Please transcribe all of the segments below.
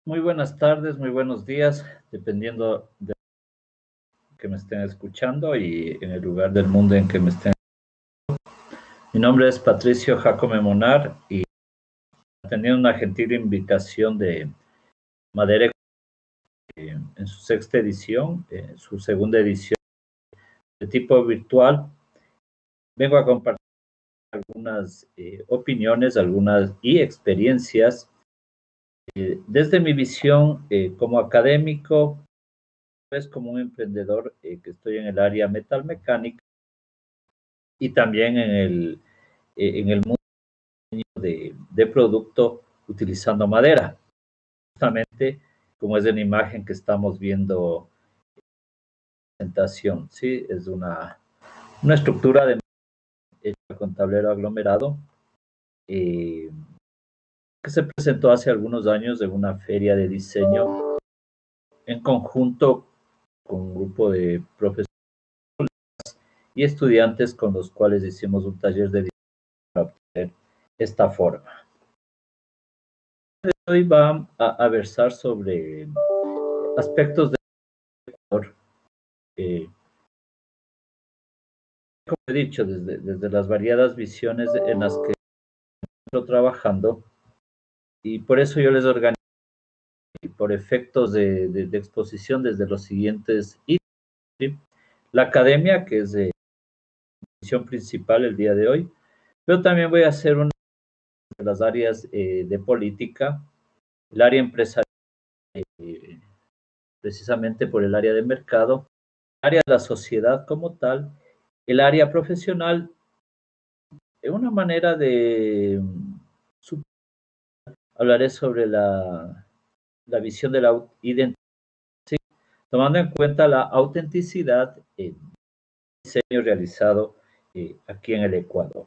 Muy buenas tardes, muy buenos días, dependiendo de que me estén escuchando y en el lugar del mundo en que me estén. Mi nombre es Patricio Jacome Monar y atendiendo una gentil invitación de Madera en su sexta edición, su segunda edición de tipo virtual, vengo a compartir algunas opiniones, algunas y experiencias desde mi visión como académico, pues como un emprendedor que estoy en el área metalmecánica y también en el mundo de producto utilizando madera. Justamente como es en la imagen que estamos viendo en la presentación, ¿sí? Es una estructura de hecha con tablero aglomerado eh, que se presentó hace algunos años en una feria de diseño en conjunto con un grupo de profesores y estudiantes con los cuales hicimos un taller de diseño para obtener esta forma. Hoy va a versar sobre aspectos de eh, como he dicho, desde las variadas visiones en las que estoy trabajando, y por eso yo les organizo por efectos de exposición desde los siguientes ítems, ¿sí? La academia, que es de misión principal el día de hoy, pero también voy a hacer una de las áreas de política, el área empresarial, eh, precisamente por el área de mercado, el área de la sociedad como tal, el área profesional, una manera de hablaré sobre la visión de la identidad, ¿sí? Tomando en cuenta la autenticidad en diseño realizado aquí en el Ecuador.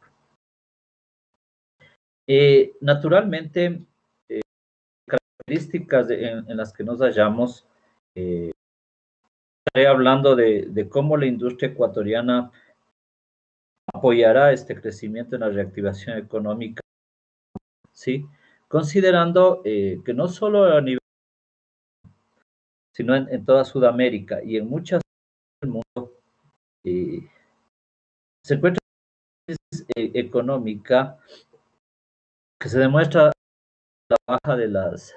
Naturalmente, características en las que nos hallamos, estaré hablando de cómo la industria ecuatoriana apoyará este crecimiento en la reactivación económica, ¿sí? Considerando que no solo a nivel, sino en toda Sudamérica y en muchas del mundo, eh, se encuentra una crisis económica que se demuestra la baja de las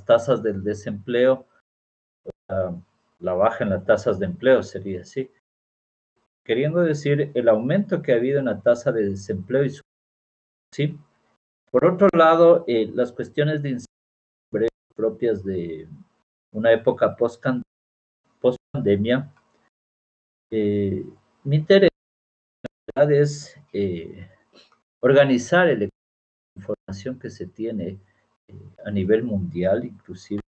tasas del desempleo, la baja en las tasas de empleo sería así, queriendo decir el aumento que ha habido en la tasa de desempleo y ¿sí? Por otro lado, las cuestiones de incertidumbre propias de una época post-pandemia, mi interés es organizar la información que se tiene a nivel mundial, inclusive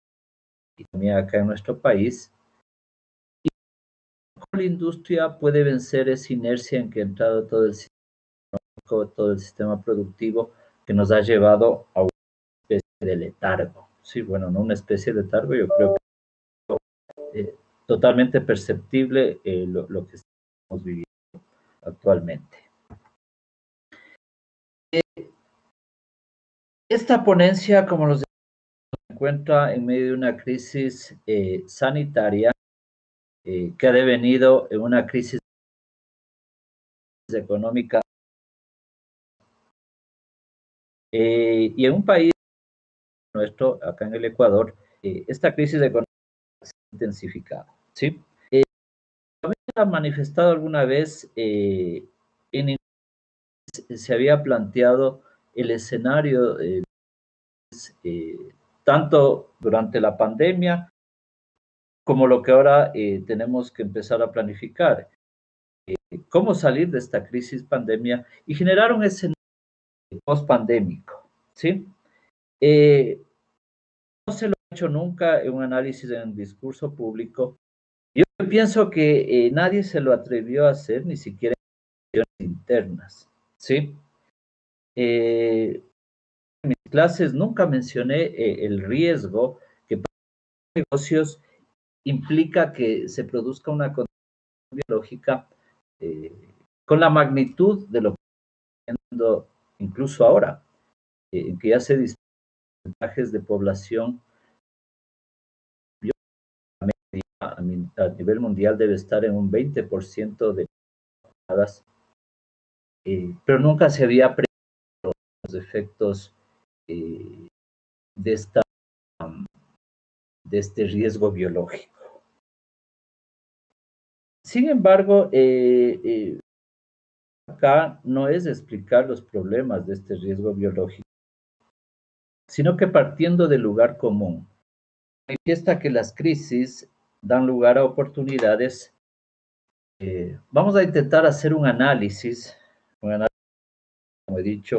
y también acá en nuestro país, cómo la industria puede vencer esa inercia en que ha entrado todo el sistema productivo que nos ha llevado a una especie de letargo. Sí, bueno, no una especie de letargo, yo creo que totalmente perceptible lo que estamos viviendo actualmente. Esta ponencia, como los se encuentra en medio de una crisis sanitaria que ha devenido en una crisis económica y en un país nuestro, acá en el Ecuador, esta crisis económica se ha intensificado, ¿sí? Ha manifestado alguna vez se había planteado el escenario tanto durante la pandemia como lo que ahora tenemos que empezar a planificar. Cómo salir de esta crisis pandemia y generar un escenario post-pandémico, ¿sí? No se lo ha hecho nunca en un análisis en el discurso público. Yo pienso que nadie se lo atrevió a hacer, ni siquiera en internas, ¿sí? En mis clases nunca mencioné el riesgo que para los negocios implica que se produzca una condición biológica eh, con la magnitud de lo que está viendo incluso ahora, en que ya se disminuyen porcentajes de población a nivel mundial debe estar en un 20% de las, pero nunca se había previsto los efectos eh, de, esta, de este riesgo biológico. Sin embargo, acá no es explicar los problemas de este riesgo biológico, sino que partiendo del lugar común, manifiesta que las crisis dan lugar a oportunidades. Vamos a intentar hacer un análisis, como he dicho,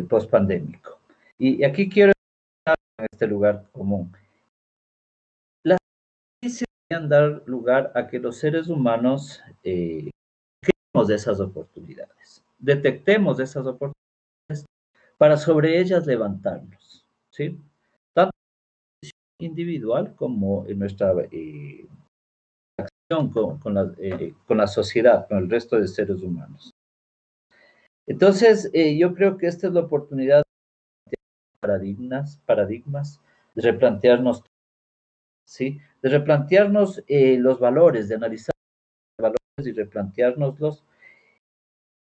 post-pandémico. Y aquí quiero estar en este lugar común. Las crisis pueden dar lugar a que los seres humanos creemos de esas oportunidades, detectemos esas oportunidades para sobre ellas levantarnos, ¿sí? Tanto individual como en nuestra acción con la sociedad, con el resto de seres humanos. Entonces, yo creo que esta es la oportunidad de paradigmas, de replantearnos, ¿sí? De replantearnos los valores, de analizar los valores y replanteárnoslos,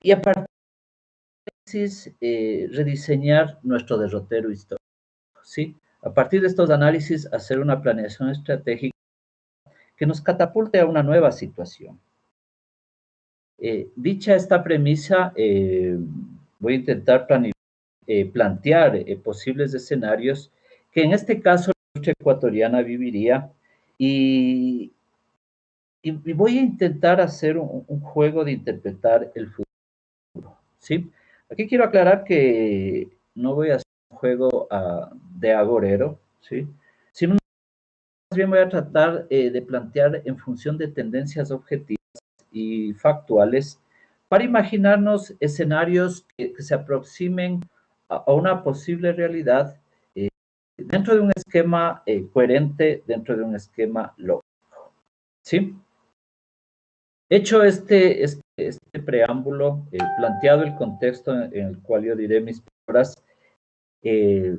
y a partir de análisis, rediseñar nuestro derrotero histórico, ¿sí? A partir de estos análisis, hacer una planeación estratégica que nos catapulte a una nueva situación. Dicha esta premisa, voy a intentar plantear posibles escenarios que en este caso la industria ecuatoriana viviría y, y voy a intentar hacer un juego de interpretar el futuro, ¿sí? Aquí quiero aclarar que no voy a hacer un juego de agorero, ¿sí? Sino más bien voy a tratar de plantear en función de tendencias objetivas y factuales para imaginarnos escenarios que se aproximen a una posible realidad dentro de un esquema coherente, dentro de un esquema lógico. ¿Sí? Hecho este preámbulo, planteado el contexto en el cual yo diré mis palabras, eh,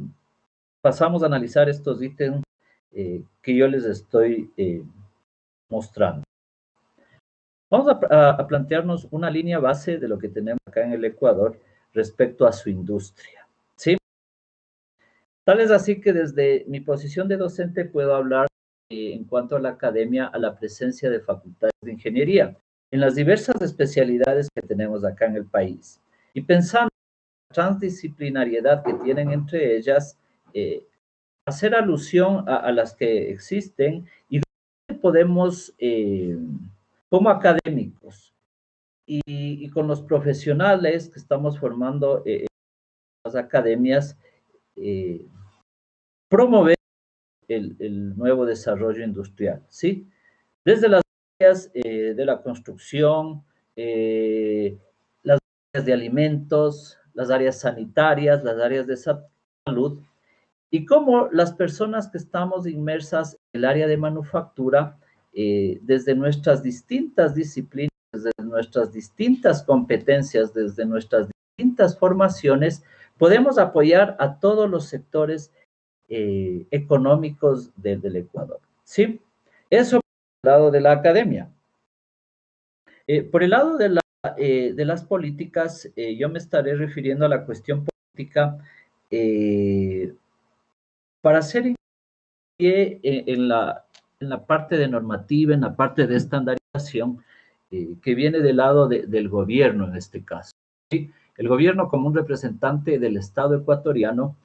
pasamos a analizar estos ítems que yo les estoy mostrando. Vamos a plantearnos una línea base de lo que tenemos acá en el Ecuador respecto a su industria, ¿sí? Tal es así que desde mi posición de docente puedo hablar en cuanto a la academia, a la presencia de facultades de ingeniería en las diversas especialidades que tenemos acá en el país. Y pensando en la transdisciplinariedad que tienen entre ellas, hacer alusión a las que existen y dónde podemos, como académicos, y con los profesionales que estamos formando en las academias, eh, promover el nuevo desarrollo industrial, ¿sí? Desde las áreas de la construcción, las áreas de alimentos, las áreas sanitarias, las áreas de salud, y cómo las personas que estamos inmersas en el área de manufactura, desde nuestras distintas disciplinas, desde nuestras distintas competencias, desde nuestras distintas formaciones, podemos apoyar a todos los sectores económicos del Ecuador. ¿Sí? Eso por el lado de la academia. Por el lado de las políticas, yo me estaré refiriendo a la cuestión política para hacer hincapié en la parte de normativa, en la parte de estandarización que viene del lado del gobierno en este caso. ¿Sí? El gobierno como un representante del Estado ecuatoriano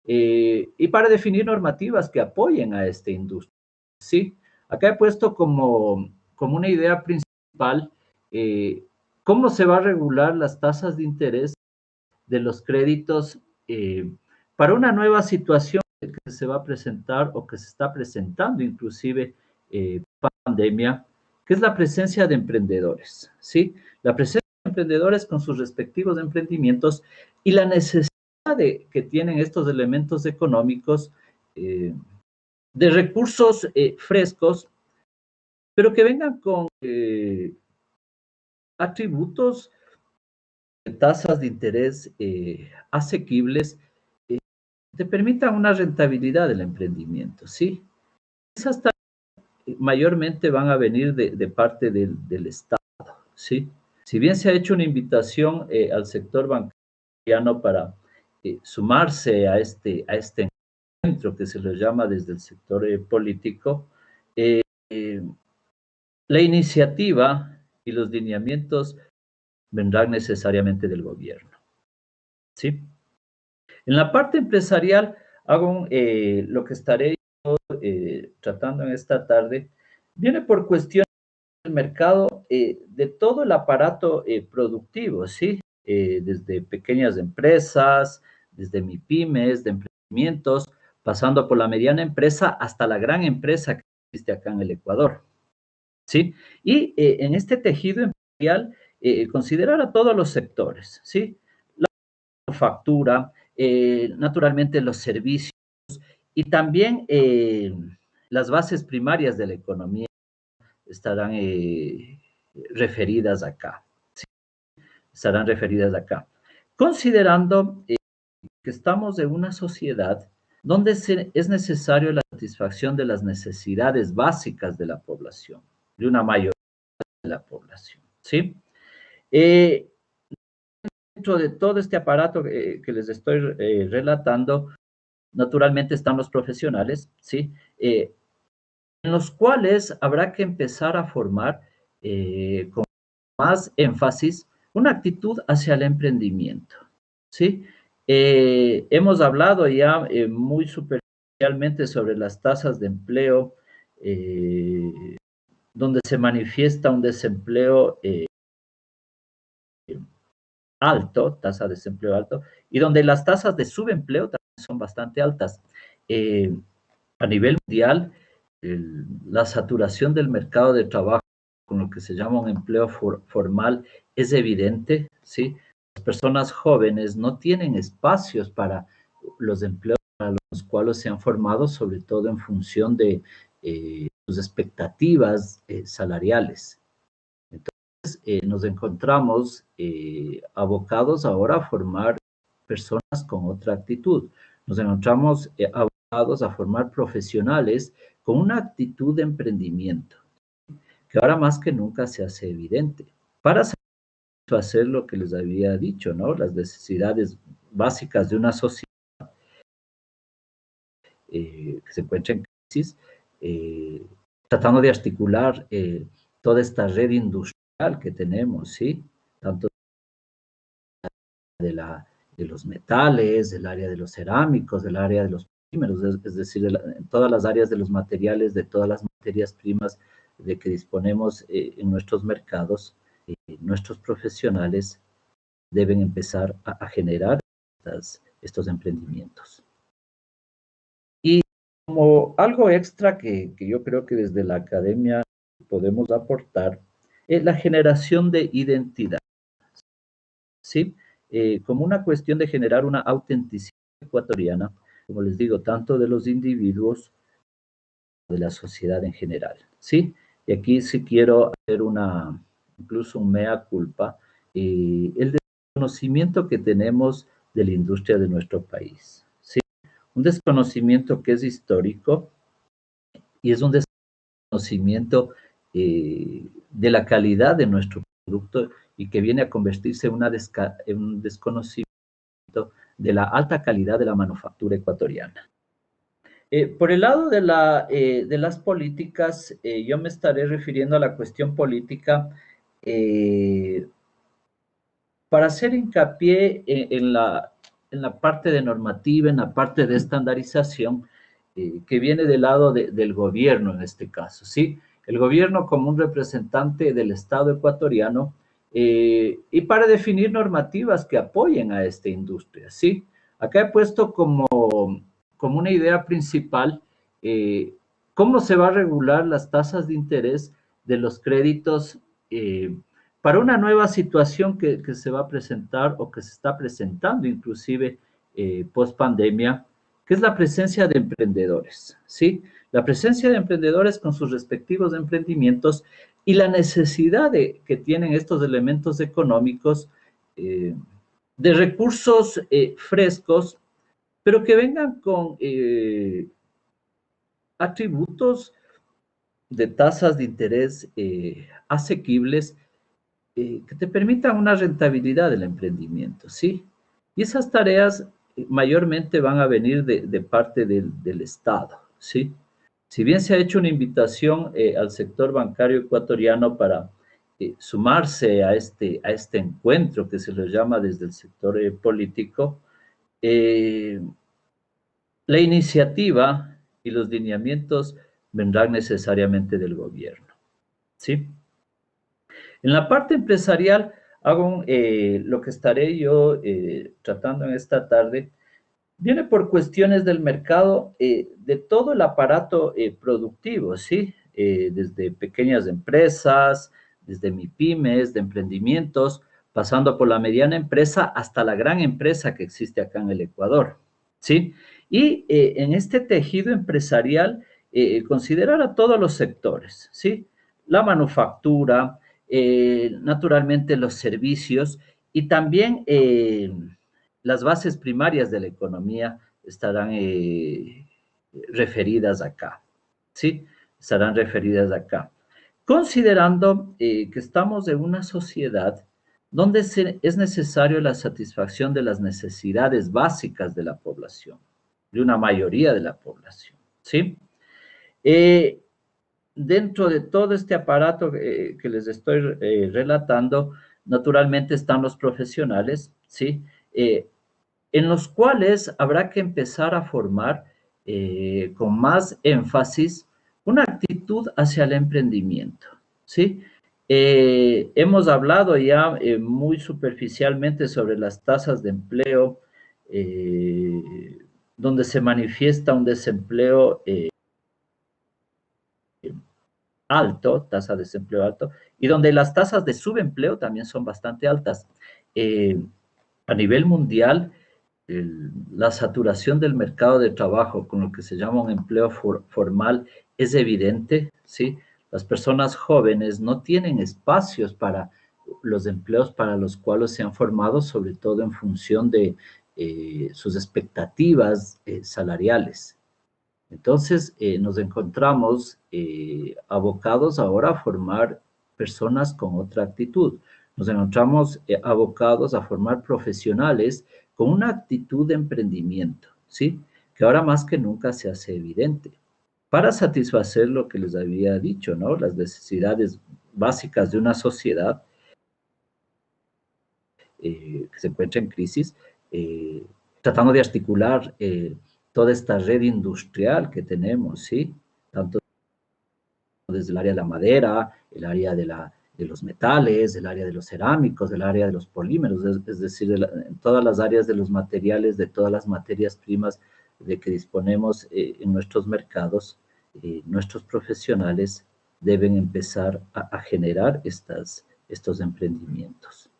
y para definir normativas que apoyen a esta industria. ¿Sí? Acá he puesto como una idea principal cómo se va a regular las tasas de interés de los créditos para una nueva situación que se va a presentar o que se está presentando inclusive pandemia, que es la presencia de emprendedores, ¿sí? La presencia de emprendedores con sus respectivos emprendimientos y la necesidad que tienen estos elementos económicos de recursos frescos, pero que vengan con atributos de tasas de interés asequibles te permitan una rentabilidad del emprendimiento, ¿sí? Es hasta mayormente van a venir de parte del Estado, ¿sí? Si bien se ha hecho una invitación al sector bancario para sumarse a este encuentro que se le llama desde el sector político, eh, la iniciativa y los lineamientos vendrán necesariamente del gobierno, ¿sí? En la parte empresarial, hago lo que estaré tratando en esta tarde, viene por cuestión del mercado de todo el aparato productivo, ¿sí? Desde pequeñas empresas, desde MIPYMES, de emprendimientos, pasando por la mediana empresa hasta la gran empresa que existe acá en el Ecuador, ¿sí? Y en este tejido empresarial, considerar a todos los sectores, ¿sí? La manufactura, naturalmente los servicios y también las bases primarias de la economía estarán referidas acá, ¿sí? Estarán referidas acá. Considerando que estamos en una sociedad donde es necesario la satisfacción de las necesidades básicas de la población, de una mayoría de la población, ¿sí? Eh, Dentro de todo este aparato que les estoy relatando, naturalmente están los profesionales, ¿sí? En los cuales habrá que empezar a formar con más énfasis una actitud hacia el emprendimiento, ¿sí? Hemos hablado ya muy superficialmente sobre las tasas de empleo, eh, donde se manifiesta un desempleo alto, tasa de desempleo alto, y donde las tasas de subempleo también son bastante altas. Eh, a nivel mundial, la saturación del mercado de trabajo con lo que se llama un empleo formal es evidente, ¿sí? Las personas jóvenes no tienen espacios para los empleos para los cuales se han formado, sobre todo en función de sus expectativas salariales. Nos encontramos abocados ahora a formar personas con otra actitud. Nos encontramos abocados a formar profesionales con una actitud de emprendimiento, que ahora más que nunca se hace evidente, para hacer lo que les había dicho, ¿no? Las necesidades básicas de una sociedad que se encuentra en crisis, eh, tratando de articular toda esta red industrial que tenemos, ¿sí? Tanto de, la, de los metales, del área de los cerámicos, del área de los polímeros, es decir, en todas las áreas de los materiales, de todas las materias primas de que disponemos en nuestros mercados, nuestros profesionales deben empezar a generar estos emprendimientos. Y como algo extra que yo creo que desde la academia podemos aportar, es la generación de identidad, ¿sí? Como una cuestión de generar una autenticidad ecuatoriana, como les digo, tanto de los individuos como de la sociedad en general, ¿sí? Y aquí sí quiero hacer incluso un mea culpa, el desconocimiento que tenemos de la industria de nuestro país, ¿sí? Un desconocimiento que es histórico y es un desconocimiento de la calidad de nuestro producto y que viene a convertirse en un desconocimiento de la alta calidad de la manufactura ecuatoriana. Por el lado de las políticas, yo me estaré refiriendo a la cuestión política eh, para hacer hincapié en la parte de normativa, en la parte de estandarización, que viene del lado del gobierno en este caso, ¿sí? El gobierno como un representante del Estado ecuatoriano y para definir normativas que apoyen a esta industria, ¿sí? Acá he puesto como una idea principal cómo se va a regular las tasas de interés de los créditos para una nueva situación que se va a presentar o que se está presentando inclusive post pandemia, que es la presencia de emprendedores, ¿sí? La presencia de emprendedores con sus respectivos emprendimientos y la necesidad que tienen estos elementos económicos de recursos frescos, pero que vengan con atributos de tasas de interés asequibles que te permitan una rentabilidad del emprendimiento, ¿sí? Y esas tareas mayormente van a venir de parte del Estado, ¿sí? Si bien se ha hecho una invitación al sector bancario ecuatoriano para sumarse a este encuentro que se lo llama desde el sector político, eh, la iniciativa y los lineamientos vendrán necesariamente del gobierno, ¿sí? En la parte empresarial, hago lo que estaré yo tratando en esta tarde, viene por cuestiones del mercado de todo el aparato productivo, ¿sí? Desde pequeñas empresas, desde MIPYMES, de emprendimientos, pasando por la mediana empresa hasta la gran empresa que existe acá en el Ecuador, ¿sí? Y en este tejido empresarial, considerar a todos los sectores, ¿sí? La manufactura, naturalmente los servicios y también las bases primarias de la economía estarán referidas acá, ¿sí? Estarán referidas acá. Considerando que estamos en una sociedad donde es necesario la satisfacción de las necesidades básicas de la población, de una mayoría de la población, ¿sí? Eh, Dentro de todo este aparato que les estoy relatando, naturalmente están los profesionales, ¿sí? En los cuales habrá que empezar a formar con más énfasis una actitud hacia el emprendimiento, ¿sí? Hemos hablado ya muy superficialmente sobre las tasas de empleo, eh, donde se manifiesta un desempleo alto, tasa de desempleo alto, y donde las tasas de subempleo también son bastante altas. Eh, a nivel mundial, la saturación del mercado de trabajo con lo que se llama un empleo formal es evidente, ¿sí? Las personas jóvenes no tienen espacios para los empleos para los cuales se han formado, sobre todo en función de sus expectativas salariales. Entonces, nos encontramos abocados ahora a formar personas con otra actitud. Nos encontramos abocados a formar profesionales con una actitud de emprendimiento, ¿sí? Que ahora más que nunca se hace evidente para satisfacer lo que les había dicho, ¿no? Las necesidades básicas de una sociedad que se encuentra en crisis, eh, tratando de articular toda esta red industrial que tenemos, ¿sí? Tanto desde el área de la madera, el área de los metales, el área de los cerámicos, el área de los polímeros, es decir, en todas las áreas de los materiales, de todas las materias primas de que disponemos en nuestros mercados, nuestros profesionales deben empezar a generar estos emprendimientos.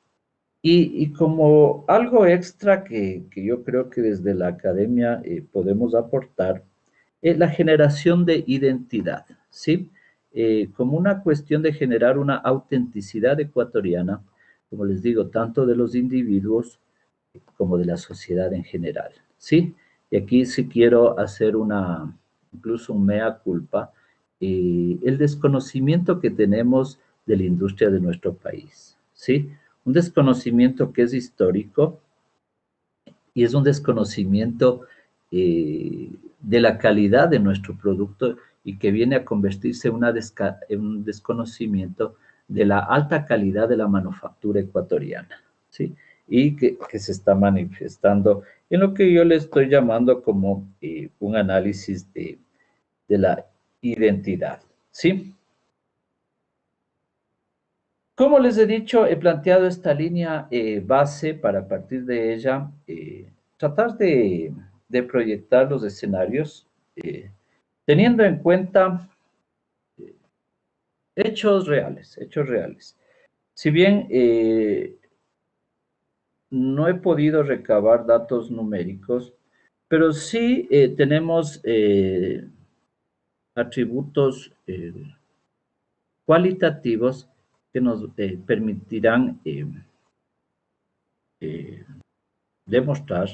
Y como algo extra que yo creo que desde la academia podemos aportar, es la generación de identidad, ¿sí? Como una cuestión de generar una autenticidad ecuatoriana, como les digo, tanto de los individuos como de la sociedad en general, ¿sí? Y aquí sí quiero hacer incluso un mea culpa, el desconocimiento que tenemos de la industria de nuestro país, ¿sí? Un desconocimiento que es histórico y es un desconocimiento de la calidad de nuestro producto y que viene a convertirse en un desconocimiento de la alta calidad de la manufactura ecuatoriana, ¿sí? Y que se está manifestando en lo que yo le estoy llamando como un análisis de la identidad, ¿sí? Como les he dicho, he planteado esta línea base para a partir de ella tratar de proyectar los escenarios teniendo en cuenta hechos reales, hechos reales. Si bien no he podido recabar datos numéricos, pero sí tenemos atributos cualitativos que nos permitirán eh, demostrar,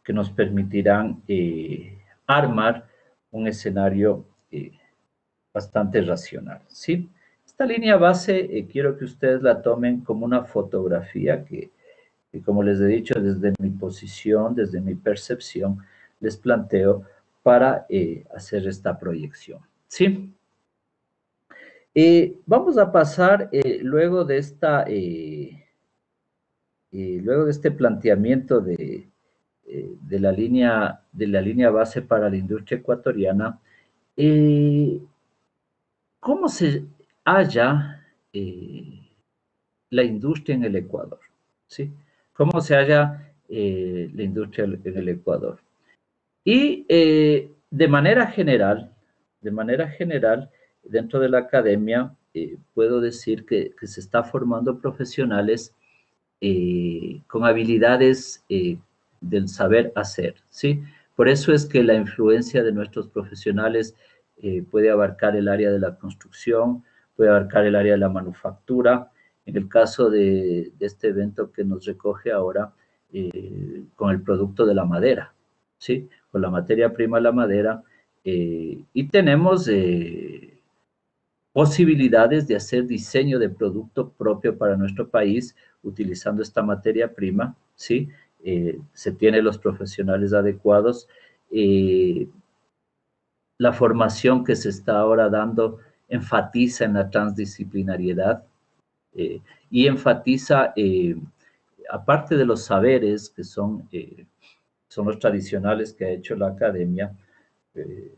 que nos permitirán armar un escenario bastante racional, ¿sí? Esta línea base quiero que ustedes la tomen como una fotografía que, como les he dicho, desde mi posición, desde mi percepción, les planteo para hacer esta proyección, ¿sí? Vamos a pasar luego de este planteamiento de la línea base para la industria ecuatoriana, eh, ¿cómo se halla la industria en el Ecuador? ¿Sí? ¿Cómo se halla la industria en el Ecuador? Y de manera general, dentro de la academia, puedo decir que se está formando profesionales con habilidades del saber hacer, ¿sí? Por eso es que la influencia de nuestros profesionales puede abarcar el área de la construcción, puede abarcar el área de la manufactura. En el caso de este evento que nos recoge ahora, con el producto de la madera, ¿sí? Con la materia prima de la madera. Y tenemos posibilidades de hacer diseño de producto propio para nuestro país utilizando esta materia prima, ¿sí? Se tienen los profesionales adecuados. Eh, la formación que se está ahora dando enfatiza en la transdisciplinariedad eh, y enfatiza, aparte de los saberes que son los tradicionales que ha hecho la academia, eh,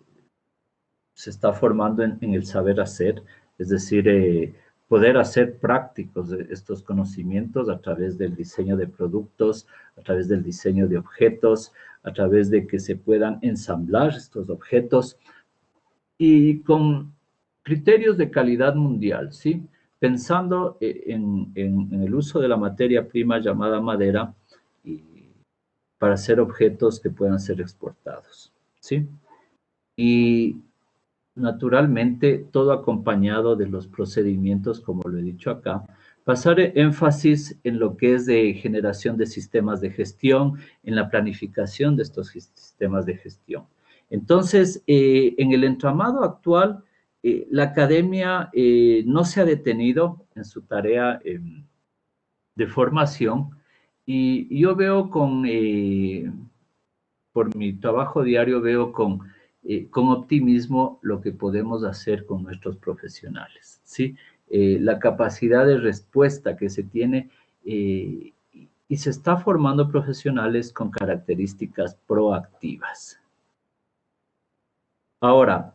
se está formando en el saber hacer, es decir, poder hacer prácticos estos conocimientos a través del diseño de productos, a través del diseño de objetos, a través de que se puedan ensamblar estos objetos y con criterios de calidad mundial, ¿sí? Pensando en el uso de la materia prima llamada madera y para hacer objetos que puedan ser exportados, ¿sí? Y naturalmente, todo acompañado de los procedimientos, como lo he dicho acá, pasar énfasis en lo que es de generación de sistemas de gestión, en la planificación de estos sistemas de gestión. Entonces, en el entramado actual, la academia no se ha detenido en su tarea de formación y yo veo por mi trabajo diario, veo con optimismo lo que podemos hacer con nuestros profesionales, ¿sí? La capacidad de respuesta que se tiene y se está formando profesionales con características proactivas. Ahora,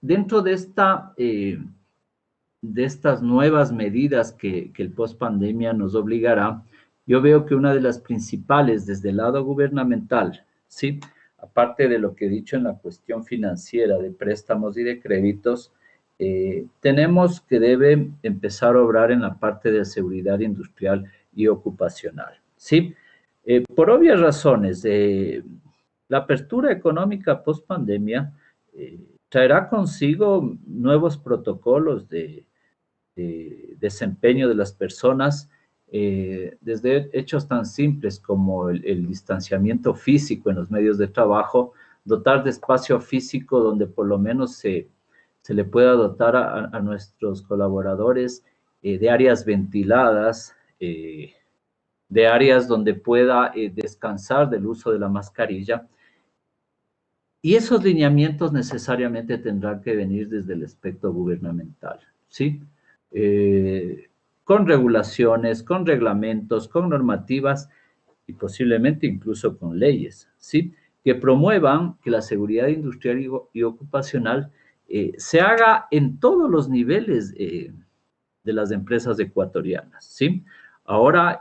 dentro de estas nuevas medidas que el post-pandemia nos obligará, yo veo que una de las principales desde el lado gubernamental, ¿sí? Aparte de lo que he dicho en la cuestión financiera de préstamos y de créditos, tenemos que debe empezar a obrar en la parte de seguridad industrial y ocupacional, ¿sí? Por obvias razones, la apertura económica post-pandemia traerá consigo nuevos protocolos de desempeño de las personas, desde hechos tan simples como el distanciamiento físico en los medios de trabajo, dotar de espacio físico donde por lo menos se le pueda dotar a nuestros colaboradores de áreas ventiladas, de áreas donde pueda descansar del uso de la mascarilla. Y esos lineamientos necesariamente tendrán que venir desde el aspecto gubernamental, ¿sí? Con regulaciones, con reglamentos, con normativas y posiblemente incluso con leyes, ¿sí? Que promuevan que la seguridad industrial y ocupacional se haga en todos los niveles de las empresas ecuatorianas, ¿sí? Ahora,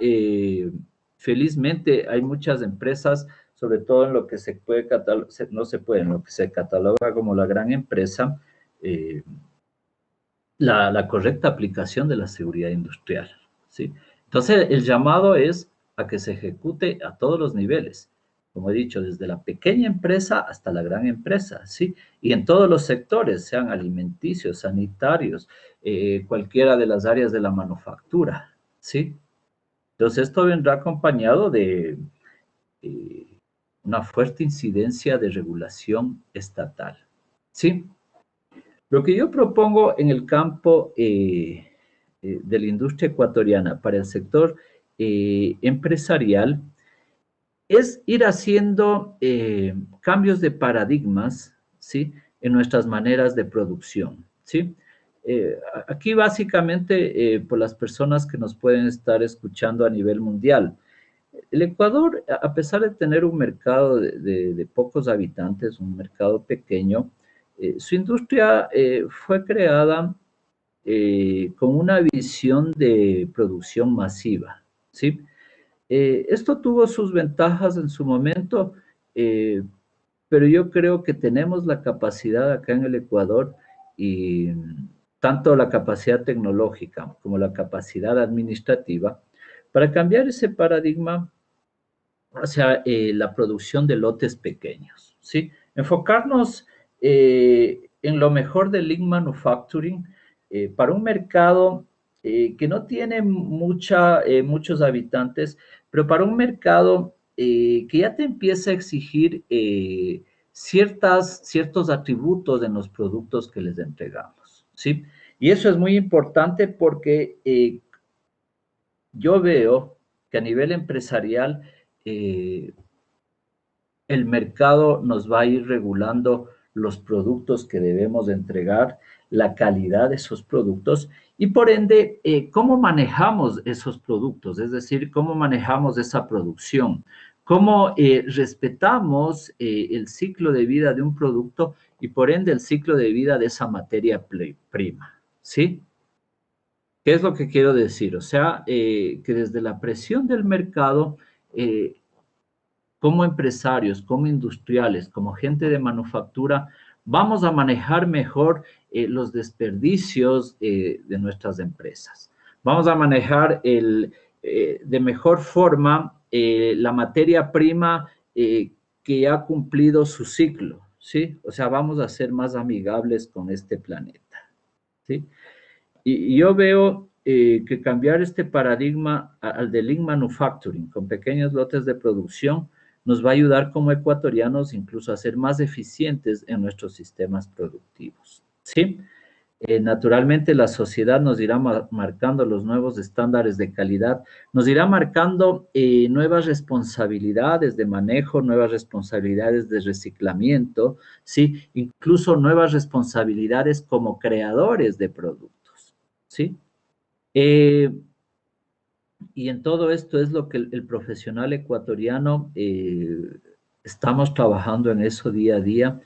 felizmente, hay muchas empresas, sobre todo en lo que se puede catalogar, no se puede, en lo que se cataloga como la gran empresa, eh, la correcta aplicación de la seguridad industrial, ¿sí? Entonces, el llamado es a que se ejecute a todos los niveles, como he dicho, desde la pequeña empresa hasta la gran empresa, ¿sí? Y en todos los sectores, sean alimenticios, sanitarios, cualquiera de las áreas de la manufactura, ¿sí? Entonces, esto vendrá acompañado de eh, una fuerte incidencia de regulación estatal, ¿sí? Lo que yo propongo en el campo de la industria ecuatoriana para el sector empresarial es ir haciendo cambios de paradigmas, ¿sí? En nuestras maneras de producción, ¿sí? Aquí básicamente por las personas que nos pueden estar escuchando a nivel mundial. El Ecuador, a pesar de tener un mercado de pocos habitantes, un mercado pequeño, su industria fue creada con una visión de producción masiva, ¿sí? Esto tuvo sus ventajas en su momento, eh, pero yo creo que tenemos la capacidad acá en el Ecuador y tanto la capacidad tecnológica como la capacidad administrativa para cambiar ese paradigma hacia la producción de lotes pequeños, ¿sí? Enfocarnos en lo mejor del lean manufacturing para un mercado que no tiene muchos habitantes, pero para un mercado que ya te empieza a exigir ciertos atributos en los productos que les entregamos, ¿sí? Y eso es muy importante porque yo veo que a nivel empresarial, eh, el mercado nos va a ir regulando los productos que debemos de entregar, la calidad de esos productos y por ende, cómo manejamos esos productos, es decir, cómo manejamos esa producción, cómo respetamos el ciclo de vida de un producto y por ende el ciclo de vida de esa materia prima, ¿sí? ¿Qué es lo que quiero decir? O sea, que desde la presión del mercado, eh, como empresarios, como industriales, como gente de manufactura, vamos a manejar mejor los desperdicios de nuestras empresas. Vamos a manejar de mejor forma la materia prima que ha cumplido su ciclo, ¿sí? O sea, vamos a ser más amigables con este planeta, ¿sí? Y yo veo que cambiar este paradigma al de lean manufacturing con pequeños lotes de producción nos va a ayudar como ecuatorianos incluso a ser más eficientes en nuestros sistemas productivos. ¿Sí? Naturalmente la sociedad nos irá marcando los nuevos estándares de calidad, nos irá marcando nuevas responsabilidades de manejo, nuevas responsabilidades de reciclamiento, ¿sí? Incluso nuevas responsabilidades como creadores de productos, ¿sí? Eh, y en todo esto es lo que el profesional ecuatoriano estamos trabajando en eso día a día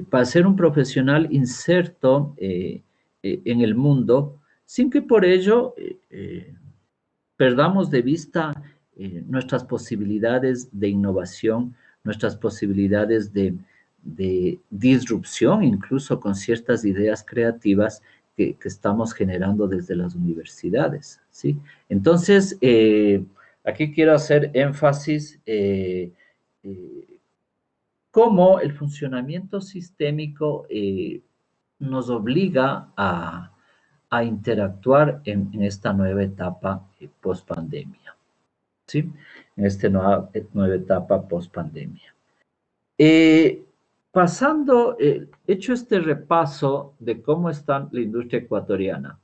para ser un profesional inserto en el mundo sin que por ello perdamos de vista nuestras posibilidades de innovación, nuestras posibilidades de disrupción, incluso con ciertas ideas creativas que estamos generando desde las universidades, ¿sí? Entonces, aquí quiero hacer énfasis cómo el funcionamiento sistémico nos obliga a interactuar en esta nueva etapa post pandemia, ¿sí? En esta nueva etapa post pandemia. Pasando, hecho este repaso de cómo está la industria ecuatoriana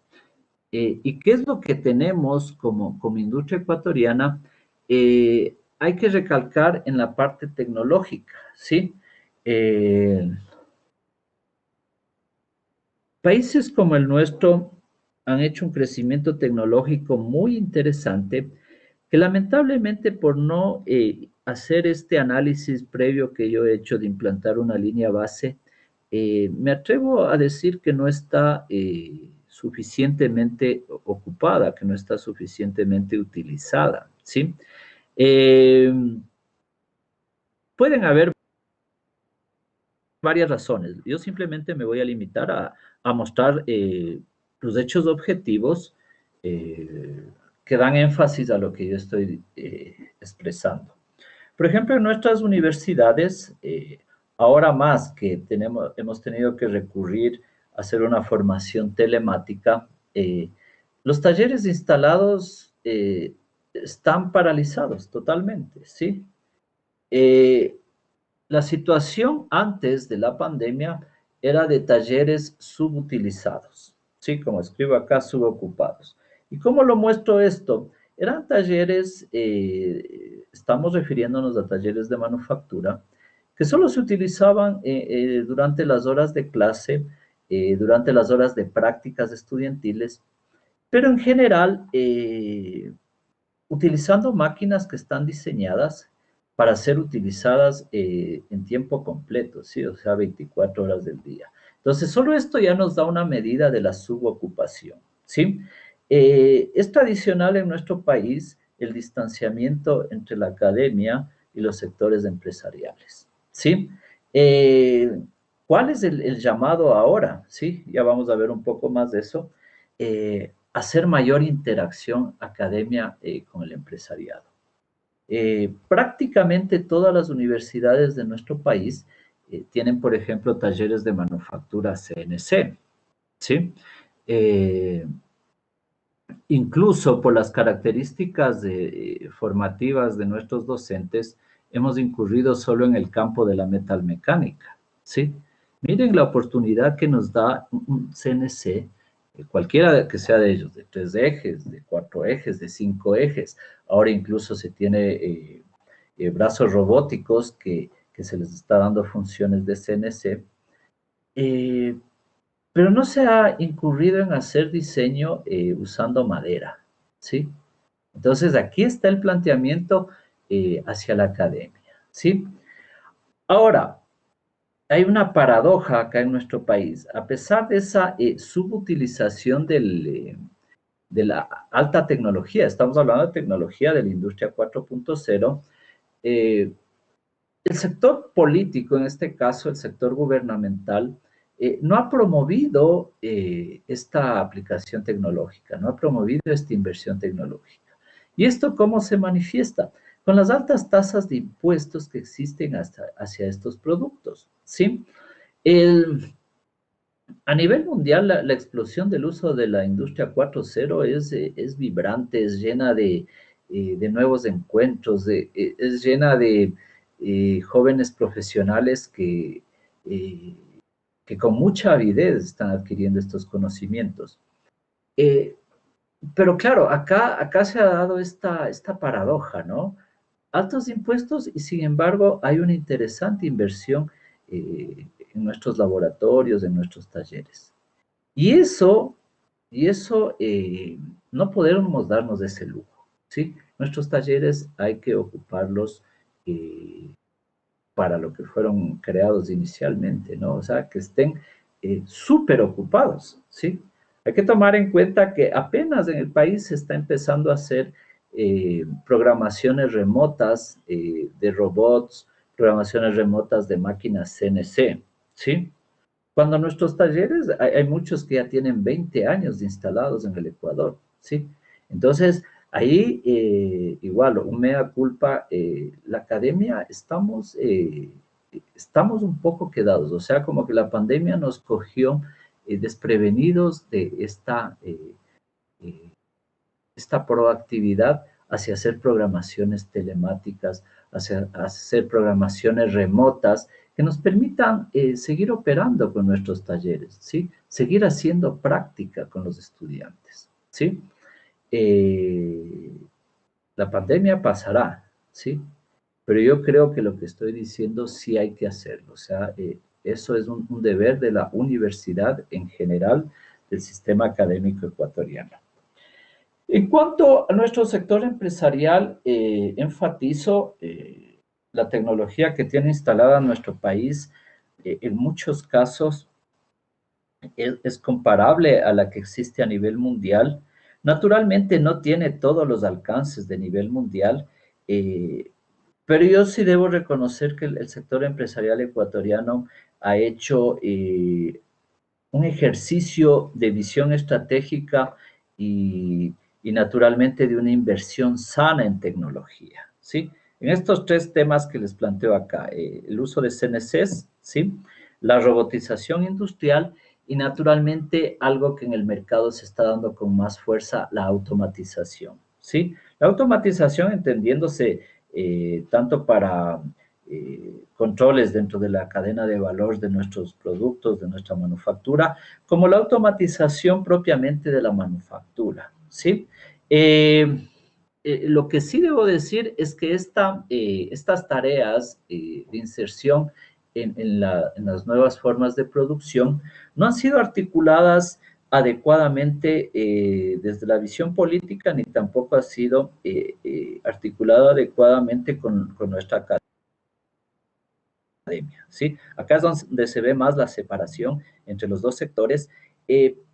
y qué es lo que tenemos como industria ecuatoriana, hay que recalcar en la parte tecnológica, ¿sí? Eh, Países como el nuestro han hecho un crecimiento tecnológico muy interesante que lamentablemente por no hacer este análisis previo que yo he hecho de implantar una línea base, me atrevo a decir que no está suficientemente ocupada, que no está suficientemente utilizada, ¿sí? Eh, Pueden haber varias razones. Yo simplemente me voy a limitar a mostrar los hechos objetivos eh, que dan énfasis a lo que yo estoy expresando. Por ejemplo, en nuestras universidades, ahora más que hemos tenido que recurrir a hacer una formación telemática, los talleres instalados están paralizados totalmente, ¿sí? Eh, la situación antes de la pandemia era de talleres subutilizados, ¿sí? Como escribo acá, subocupados. ¿Y cómo lo muestro esto? Eran talleres, estamos refiriéndonos a talleres de manufactura, que solo se utilizaban durante las horas de clase, durante las horas de prácticas estudiantiles, pero en general utilizando máquinas que están diseñadas para ser utilizadas en tiempo completo, ¿sí? O sea, 24 horas del día. Entonces, solo esto ya nos da una medida de la subocupación, ¿sí? Es tradicional en nuestro país el distanciamiento entre la academia y los sectores empresariales, ¿sí? Eh, ¿Cuál es el llamado ahora? Sí, ya vamos a ver un poco más de eso. Hacer mayor interacción academia con el empresariado. Prácticamente todas las universidades de nuestro país tienen, por ejemplo, talleres de manufactura CNC, ¿sí? Eh, Incluso por las características formativas de nuestros docentes, hemos incurrido solo en el campo de la metalmecánica, ¿sí? Miren la oportunidad que nos da un CNC, cualquiera que sea de ellos, de 3 ejes, de 4 ejes, de 5 ejes. Ahora incluso se tiene brazos robóticos que se les está dando funciones de CNC. Eh, pero no se ha incurrido en hacer diseño usando madera, ¿sí? Entonces, aquí está el planteamiento hacia la academia, ¿sí? Ahora, hay una paradoja acá en nuestro país. A pesar de esa subutilización de la alta tecnología, estamos hablando de tecnología de la industria 4.0, el sector político, en este caso el sector gubernamental, no ha promovido esta aplicación tecnológica, no ha promovido esta inversión tecnológica. ¿Y esto cómo se manifiesta? Con las altas tasas de impuestos que existen hacia estos productos, ¿sí? El, a nivel mundial, la explosión del uso de la industria 4.0 es vibrante, es llena de nuevos encuentros, es llena de jóvenes profesionales eh, que con mucha avidez están adquiriendo estos conocimientos. Eh, pero claro, acá se ha dado esta paradoja, ¿no? Altos impuestos y sin embargo hay una interesante inversión en nuestros laboratorios, en nuestros talleres. Y eso no podemos darnos ese lujo, ¿sí? Nuestros talleres hay que ocuparlos eh, para lo que fueron creados inicialmente, ¿no? O sea, que estén súper ocupados, ¿sí? Hay que tomar en cuenta que apenas en el país se está empezando a hacer programaciones remotas de robots, programaciones remotas de máquinas CNC, ¿sí? Cuando nuestros talleres, hay muchos que ya tienen 20 años instalados en el Ecuador, ¿sí? Entonces, ahí igual, un mea culpa, la academia estamos un poco quedados, o sea, como que la pandemia nos cogió desprevenidos de eh, esta proactividad hacia hacer programaciones telemáticas, hacia hacer programaciones remotas que nos permitan seguir operando con nuestros talleres, ¿sí? Seguir haciendo práctica con los estudiantes, ¿sí? Eh, la pandemia pasará, ¿sí? Pero yo creo que lo que estoy diciendo sí hay que hacerlo, o sea, eso es un deber de la universidad en general, del sistema académico ecuatoriano. En cuanto a nuestro sector empresarial, enfatizo la tecnología que tiene instalada nuestro país. En muchos casos es comparable a la que existe a nivel mundial. Naturalmente no tiene todos los alcances de nivel mundial, eh, pero yo sí debo reconocer que el sector empresarial ecuatoriano ha hecho un ejercicio de visión estratégica y, y naturalmente de una inversión sana en tecnología, ¿sí? En estos 3 temas que les planteo acá, el uso de CNCs, ¿sí? La robotización industrial y naturalmente algo que en el mercado se está dando con más fuerza, la automatización, ¿sí? La automatización entendiéndose tanto para controles dentro de la cadena de valor de nuestros productos, de nuestra manufactura, como la automatización propiamente de la manufactura, ¿sí? Lo que sí debo decir es que estas tareas de inserción en las nuevas formas de producción no han sido articuladas adecuadamente desde la visión política, ni tampoco ha sido articulado adecuadamente con nuestra academia, ¿sí? Acá es donde se ve más la separación entre los dos sectores,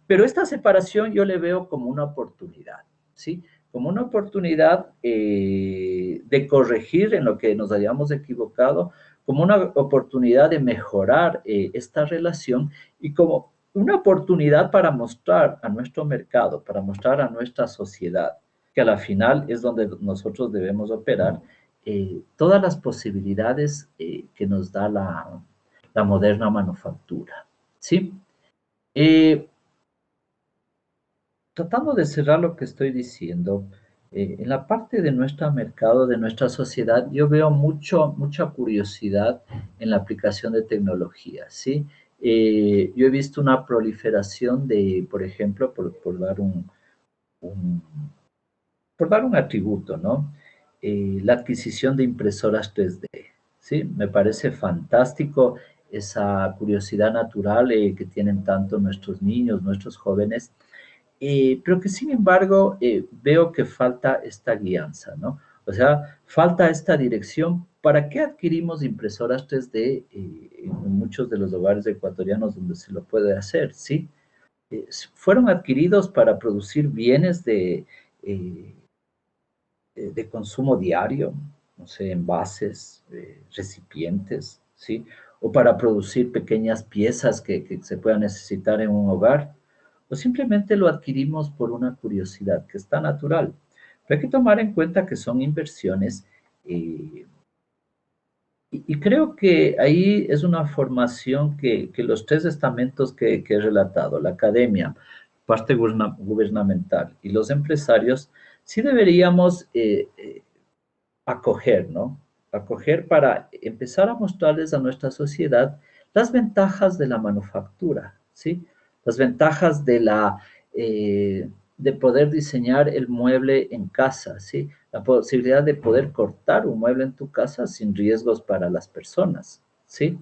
pero esta separación yo le veo como una oportunidad, ¿sí? Como una oportunidad de corregir en lo que nos hayamos equivocado, como una oportunidad de mejorar esta relación y como una oportunidad para mostrar a nuestro mercado, para mostrar a nuestra sociedad, que a la final es donde nosotros debemos operar, todas las posibilidades que nos da la moderna manufactura, ¿sí? Eh, Tratando de cerrar lo que estoy diciendo, en la parte de nuestro mercado, de nuestra sociedad, yo veo mucha curiosidad en la aplicación de tecnología, ¿sí? Yo he visto una proliferación de, por ejemplo, un- por dar un atributo, ¿no? La adquisición de impresoras 3D, ¿sí? Me parece fantástico esa curiosidad natural que tienen tanto nuestros niños, nuestros jóvenes, pero que sin embargo veo que falta esta guianza, ¿no? O sea, falta esta dirección. ¿Para qué adquirimos impresoras 3D en muchos de los hogares ecuatorianos donde se lo puede hacer, ¿sí? Fueron adquiridos para producir bienes eh, de consumo diario, no sé, envases, recipientes, ¿sí? O para producir pequeñas piezas que se puedan necesitar en un hogar, o simplemente lo adquirimos por una curiosidad que está natural. Pero hay que tomar en cuenta que son inversiones y creo que ahí es una formación que los tres estamentos que he relatado, la academia, parte gubernamental y los empresarios, sí deberíamos acoger, ¿no? Acoger para empezar a mostrarles a nuestra sociedad las ventajas de la manufactura, ¿sí? Las ventajas de poder diseñar el mueble en casa, ¿sí? La posibilidad de poder cortar un mueble en tu casa sin riesgos para las personas, ¿sí?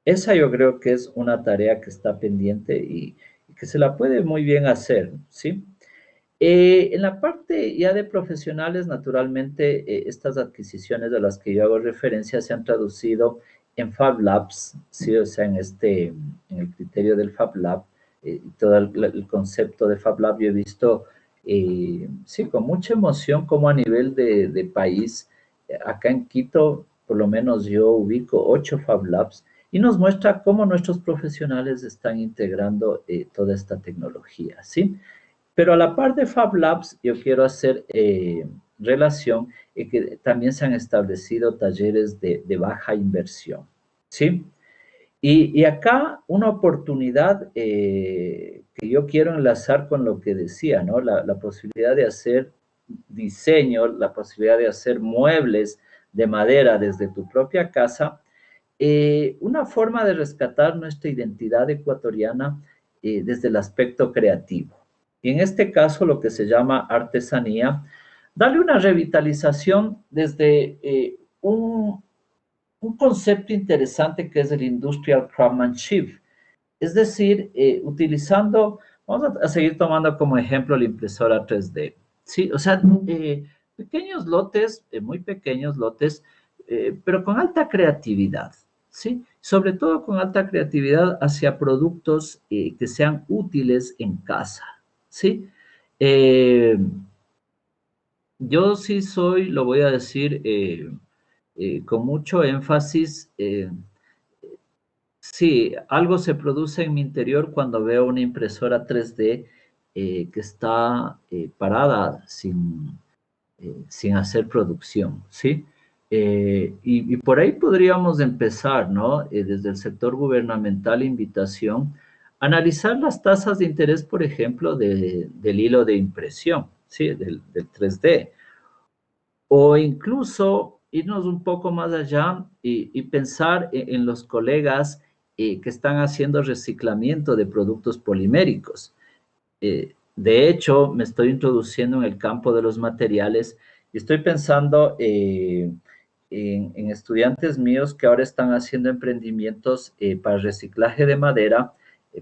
Esa yo creo que es una tarea que está pendiente y que se la puede muy bien hacer, ¿sí? En la parte ya de profesionales, naturalmente, estas adquisiciones de las que yo hago referencia se han traducido en Fab Labs, ¿sí? O sea, en el criterio del Fab Lab, todo el concepto de Fab Lab, yo he visto, sí, con mucha emoción como a nivel de país, acá en Quito, por lo menos yo ubico 8 Fab Labs y nos muestra cómo nuestros profesionales están integrando toda esta tecnología, ¿sí? Pero a la par de Fab Labs, yo quiero hacer relación y que también se han establecido talleres de baja inversión, ¿sí? Y acá una oportunidad que yo quiero enlazar con lo que decía, ¿no? La posibilidad de hacer diseño, la posibilidad de hacer muebles de madera desde tu propia casa, una forma de rescatar nuestra identidad ecuatoriana desde el aspecto creativo. Y en este caso, lo que se llama artesanía, darle una revitalización desde un concepto interesante que es el industrial craftsmanship. Es decir, utilizando, vamos a seguir tomando como ejemplo la impresora 3D. Sí, o sea, pequeños lotes, muy pequeños lotes, pero con alta creatividad. ¿Sí? Sobre todo con alta creatividad hacia productos que sean útiles en casa. ¿Sí? Eh, yo sí soy, lo voy a decir con mucho énfasis, sí, algo se produce en mi interior cuando veo una impresora 3D que está parada sin hacer producción, ¿sí? Y por ahí podríamos empezar, ¿no? Desde el sector gubernamental, invitación, analizar las tasas de interés, por ejemplo, del hilo de impresión, ¿sí? Del 3D. O incluso irnos un poco más allá y pensar en los colegas que están haciendo reciclamiento de productos poliméricos. De hecho, me estoy introduciendo en el campo de los materiales y estoy pensando en estudiantes míos que ahora están haciendo emprendimientos para reciclaje de madera,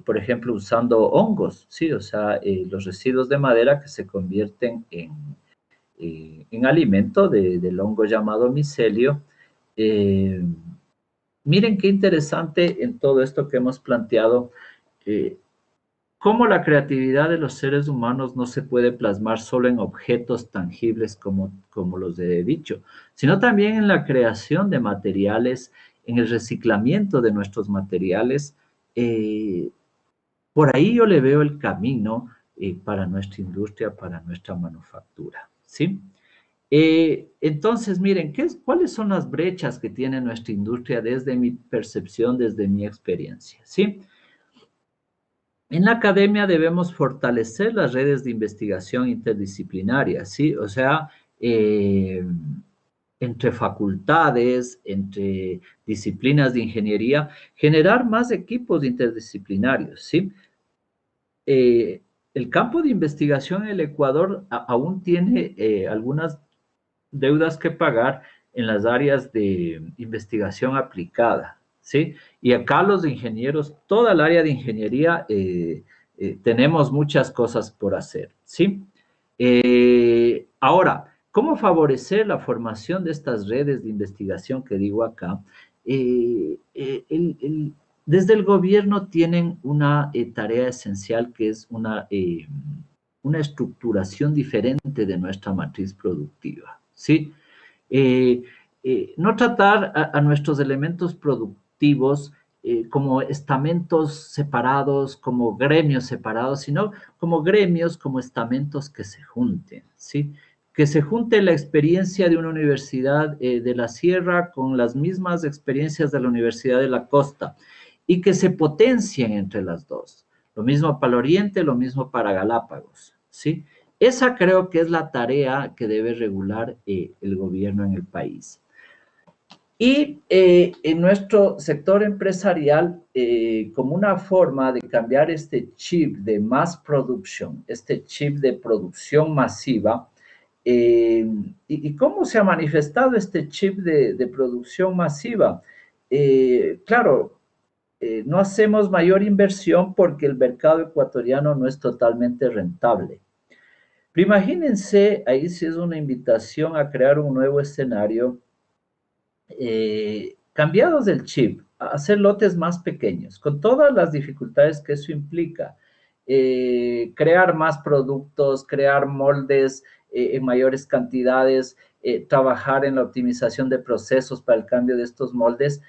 por ejemplo, usando hongos, ¿sí? O sea, los residuos de madera que se convierten en alimento del hongo llamado micelio. Eh, Miren qué interesante en todo esto que hemos planteado. eh, Cómo la creatividad de los seres humanos no se puede plasmar solo en objetos tangibles como los he dicho, sino también en la creación de materiales, en el reciclamiento de nuestros materiales. Eh, por ahí yo le veo el camino para nuestra industria, para nuestra manufactura, ¿sí? Entonces, miren, ¿cuáles son las brechas que tiene nuestra industria desde mi percepción, desde mi experiencia? ¿Sí? En la academia debemos fortalecer las redes de investigación interdisciplinarias, ¿sí? O sea, eh, entre facultades, entre disciplinas de ingeniería, generar más equipos interdisciplinarios, ¿sí? Eh, el campo de investigación en el Ecuador aún tiene algunas deudas que pagar en las áreas de investigación aplicada, ¿sí? Y acá los ingenieros, toda el área de ingeniería, tenemos muchas cosas por hacer, ¿sí? Ahora, ¿cómo favorecer la formación de estas redes de investigación que digo acá? Desde el gobierno tienen una tarea esencial que es una estructuración diferente de nuestra matriz productiva, ¿sí? Eh, no tratar a nuestros elementos productivos como estamentos separados, como gremios separados, sino como gremios, como estamentos que se junten, ¿sí? Que se junte la experiencia de una universidad de la sierra con las mismas experiencias de la Universidad de la Costa y que se potencien entre las dos. Lo mismo para el Oriente, lo mismo para Galápagos, ¿sí? Esa creo que es la tarea que debe regular el gobierno en el país. Y en nuestro sector empresarial, como una forma de cambiar este chip de mass production, este chip de producción masiva, ¿y cómo se ha manifestado este chip de producción masiva? Claro, no hacemos mayor inversión porque el mercado ecuatoriano no es totalmente rentable. Pero imagínense, ahí sí es una invitación a crear un nuevo escenario, cambiados del chip, a hacer lotes más pequeños, con todas las dificultades que eso implica. Crear más productos, crear moldes en mayores cantidades, trabajar en la optimización de procesos para el cambio de estos moldes,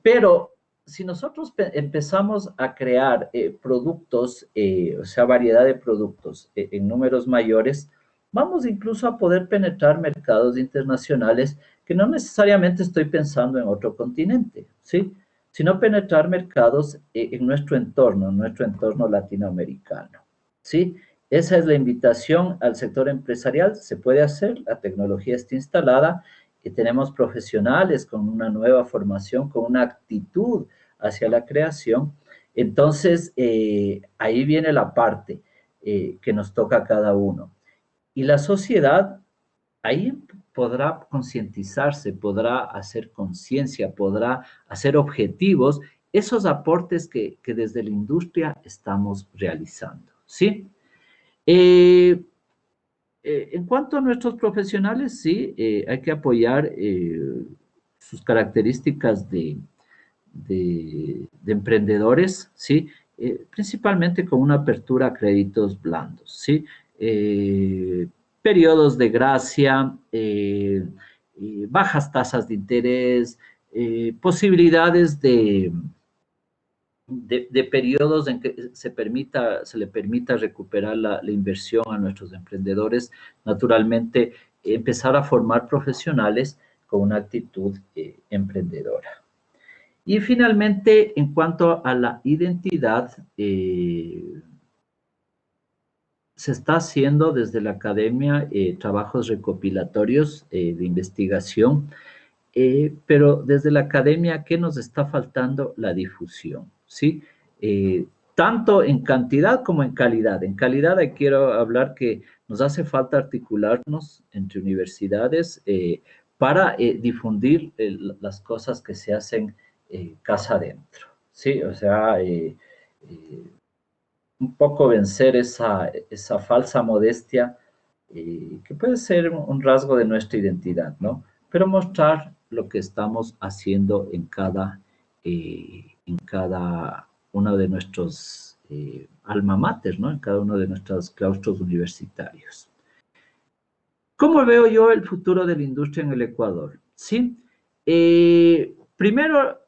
pero si nosotros empezamos a crear productos, o sea, variedad de productos en números mayores, vamos incluso a poder penetrar mercados internacionales que no necesariamente estoy pensando en otro continente, ¿sí? Sino penetrar mercados en nuestro entorno latinoamericano, ¿sí? Esa es la invitación al sector empresarial. Se puede hacer, la tecnología está instalada y tenemos profesionales con una nueva formación, con una actitud hacia la creación. Entonces, ahí viene la parte que nos toca a cada uno. Y la sociedad ahí podrá concientizarse, podrá hacer conciencia, podrá hacer objetivos esos aportes que desde la industria estamos realizando, ¿sí? Eh, en cuanto a nuestros profesionales, sí, hay que apoyar sus características de emprendedores, ¿sí? Principalmente con una apertura a créditos blandos, ¿sí? Periodos de gracia, bajas tasas de interés, posibilidades de periodos en que se le permita recuperar la inversión a nuestros emprendedores, naturalmente empezar a formar profesionales con una actitud emprendedora. Y finalmente, en cuanto a la identidad, se está haciendo desde la academia trabajos recopilatorios de investigación pero desde la academia, ¿qué nos está faltando? La difusión, ¿sí? Tanto en cantidad como en calidad. En calidad quiero hablar que nos hace falta articularnos entre universidades para difundir las cosas que se hacen casa adentro, ¿sí? O sea, un poco vencer esa falsa modestia que puede ser un rasgo de nuestra identidad, ¿no? Pero mostrar lo que estamos haciendo en cada uno de nuestros alma mater, ¿no? En cada uno de nuestros claustros universitarios. ¿Cómo veo yo el futuro de la industria en el Ecuador? Sí, primero,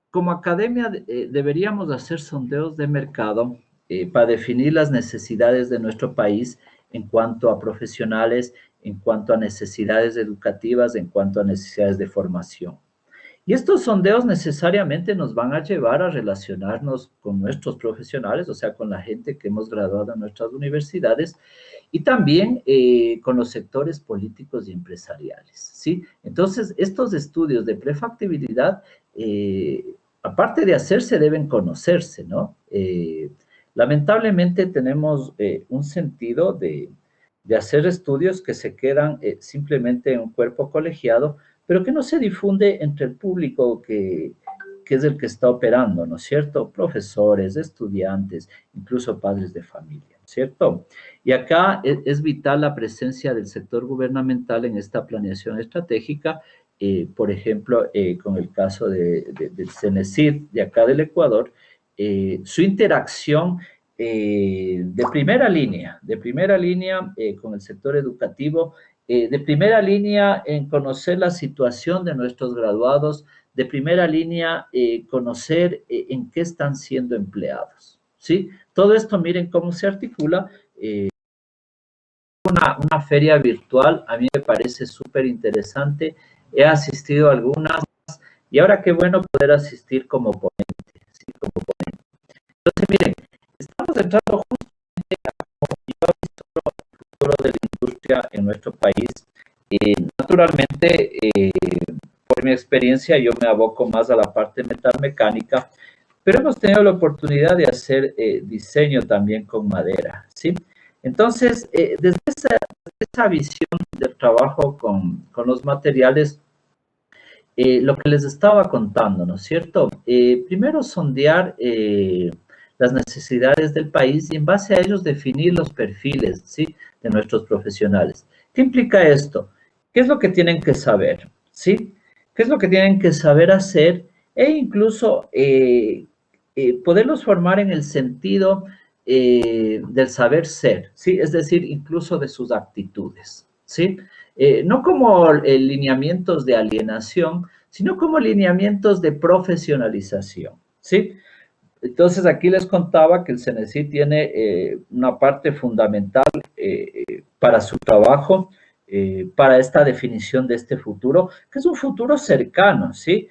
como academia deberíamos hacer sondeos de mercado para definir las necesidades de nuestro país en cuanto a profesionales, en cuanto a necesidades educativas, en cuanto a necesidades de formación. Y estos sondeos necesariamente nos van a llevar a relacionarnos con nuestros profesionales, o sea, con la gente que hemos graduado en nuestras universidades y también con los sectores políticos y empresariales, ¿sí? Entonces, estos estudios de prefactibilidad, aparte de hacerse, deben conocerse, ¿no? Lamentablemente tenemos un sentido de hacer estudios que se quedan simplemente en un cuerpo colegiado, pero que no se difunde entre el público que es el que está operando, ¿no es cierto? Profesores, estudiantes, incluso padres de familia, ¿cierto? Y acá es vital la presencia del sector gubernamental en esta planeación estratégica, por ejemplo, con el caso del CENESID de acá del Ecuador, su interacción de primera línea con el sector educativo, de primera línea en conocer la situación de nuestros graduados, de primera línea conocer en qué están siendo empleados, ¿sí? Todo esto, miren cómo se articula. Una feria virtual, a mí me parece súper interesante. He asistido a algunas y ahora qué bueno poder asistir como ponente, ¿sí? Como ponente. Entonces, miren, estamos entrando futuro de la industria en nuestro país. Naturalmente, por mi experiencia, yo me aboco más a la parte metalmecánica, pero hemos tenido la oportunidad de hacer diseño también con madera, ¿sí? Entonces, desde esa visión del trabajo con los materiales, lo que les estaba contando, ¿no es cierto? Primero sondear las necesidades del país y en base a ellos definir los perfiles, ¿sí? De nuestros profesionales. ¿Qué implica esto? ¿Qué es lo que tienen que saber? ¿Sí? ¿Qué es lo que tienen que saber hacer? E incluso poderlos formar en el sentido del saber ser, ¿sí? Es decir, incluso de sus actitudes, ¿sí? No como lineamientos de alienación, sino como lineamientos de profesionalización, ¿sí? Entonces, aquí les contaba que el CENESID tiene una parte fundamental para su trabajo, para esta definición de este futuro, que es un futuro cercano, ¿sí?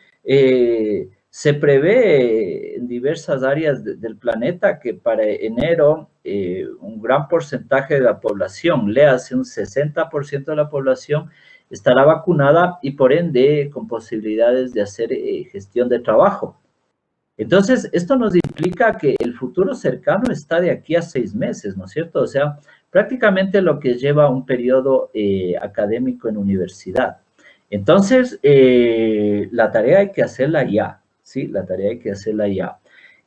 Se prevé en diversas áreas del planeta que para enero un gran porcentaje de la población, léase un 60% de la población, estará vacunada y por ende con posibilidades de hacer gestión de trabajo. Entonces, esto nos implica que el futuro cercano está de aquí a 6 meses, ¿no es cierto? O sea, prácticamente lo que lleva un periodo académico en universidad. Entonces, la tarea hay que hacerla ya, ¿sí? La tarea hay que hacerla ya.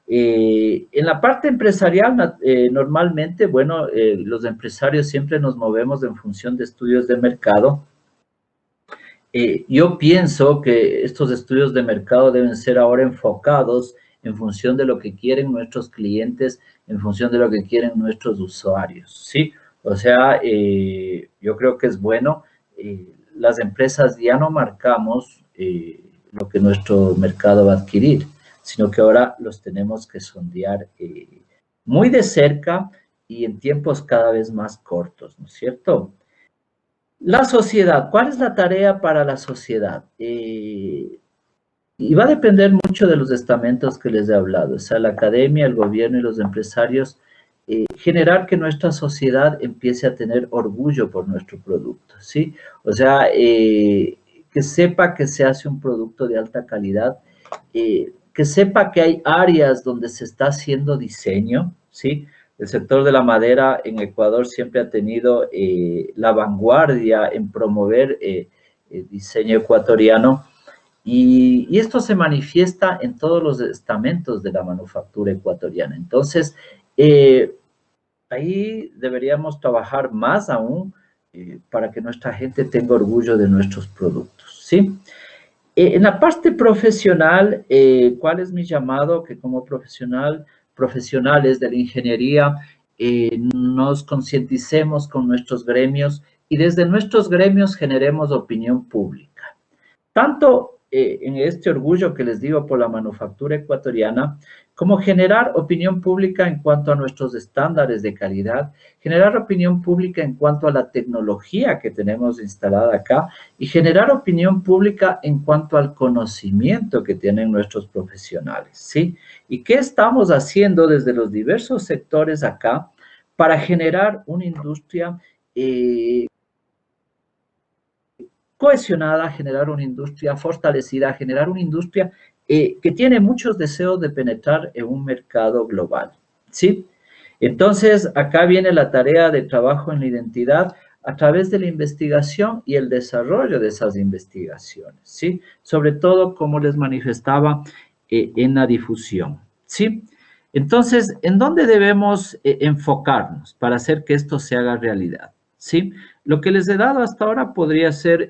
En la parte empresarial, normalmente, bueno, los empresarios siempre nos movemos en función de estudios de mercado. Yo pienso que estos estudios de mercado deben ser ahora enfocados en función de lo que quieren nuestros clientes, en función de lo que quieren nuestros usuarios, ¿sí? O sea, yo creo que es bueno, las empresas ya no marcamos lo que nuestro mercado va a adquirir, sino que ahora los tenemos que sondear muy de cerca y en tiempos cada vez más cortos, ¿no es cierto? La sociedad, ¿cuál es la tarea para la sociedad? Y va a depender mucho de los estamentos que les he hablado, o sea, la academia, el gobierno y los empresarios, generar que nuestra sociedad empiece a tener orgullo por nuestro producto, ¿sí? O sea, que sepa que se hace un producto de alta calidad, que sepa que hay áreas donde se está haciendo diseño, ¿sí? El sector de la madera en Ecuador siempre ha tenido la vanguardia en promover el diseño ecuatoriano y esto se manifiesta en todos los estamentos de la manufactura ecuatoriana. Entonces, ahí deberíamos trabajar más aún para que nuestra gente tenga orgullo de nuestros productos, ¿sí? En la parte profesional, ¿cuál es mi llamado? Que como profesionales de la ingeniería, nos concienticemos con nuestros gremios y desde nuestros gremios generemos opinión pública. Tanto en este orgullo que les digo por la manufactura ecuatoriana, como generar opinión pública en cuanto a nuestros estándares de calidad, generar opinión pública en cuanto a la tecnología que tenemos instalada acá y generar opinión pública en cuanto al conocimiento que tienen nuestros profesionales, ¿sí? ¿Y qué estamos haciendo desde los diversos sectores acá para generar una industria cohesionada, generar una industria fortalecida, generar una industria que tiene muchos deseos de penetrar en un mercado global, ¿sí? Entonces, acá viene la tarea de trabajo en la identidad a través de la investigación y el desarrollo de esas investigaciones, ¿sí? Sobre todo, como les manifestaba, en la difusión, ¿sí? Entonces, ¿en dónde debemos enfocarnos para hacer que esto se haga realidad? ¿Sí? Lo que les he dado hasta ahora podría ser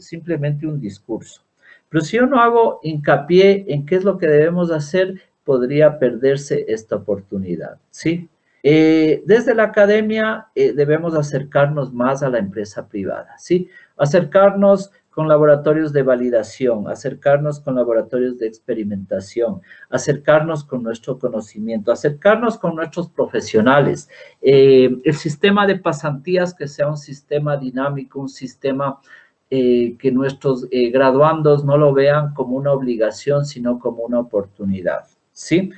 simplemente un discurso. Pero si yo no hago hincapié en qué es lo que debemos hacer, podría perderse esta oportunidad, ¿sí? Desde la academia debemos acercarnos más a la empresa privada, ¿sí? Acercarnos con laboratorios de validación, acercarnos con laboratorios de experimentación, acercarnos con nuestro conocimiento, acercarnos con nuestros profesionales. El sistema de pasantías que sea un sistema dinámico, un sistema que nuestros graduandos no lo vean como una obligación, sino como una oportunidad, ¿sí?